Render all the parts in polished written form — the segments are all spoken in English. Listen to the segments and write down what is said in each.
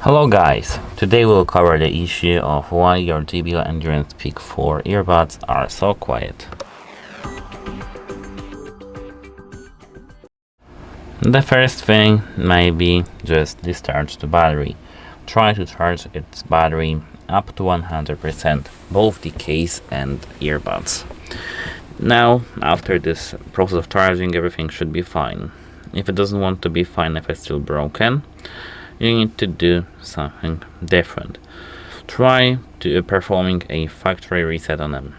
Hello guys, today we'll cover the issue of why your JBL Endurance Peak 4 earbuds are so quiet. The first thing may be just discharge the battery. Try to charge its battery up to 100%, both the case and earbuds. Now, after this process of charging, everything should be fine. If it doesn't want to be fine, if it's still broken, you need to do something different. Try to performing a factory reset on them.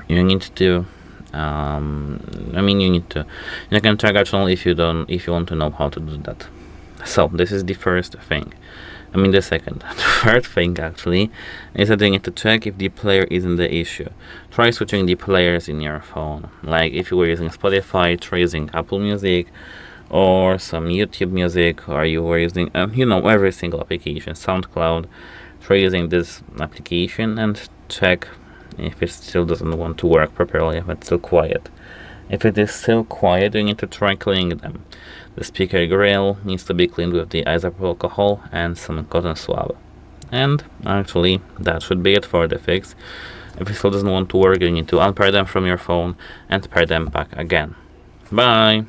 You need to you can check our channel if you want to know how to do that. So this is the first thing. The second. The third thing actually is that you need to check if the player isn't the issue. Try switching the players in your phone. Like if you were using Spotify, try using Apple Music or some YouTube music, or you were using every single application, SoundCloud. Try using this application and check if it still doesn't want to work properly, if it's still quiet. If it is still quiet, you need to try cleaning them. The speaker grill needs to be cleaned with the isopropyl alcohol and some cotton swab. And actually, that should be it for the fix. If it still doesn't want to work, you need to unpair them from your phone and pair them back again. Bye!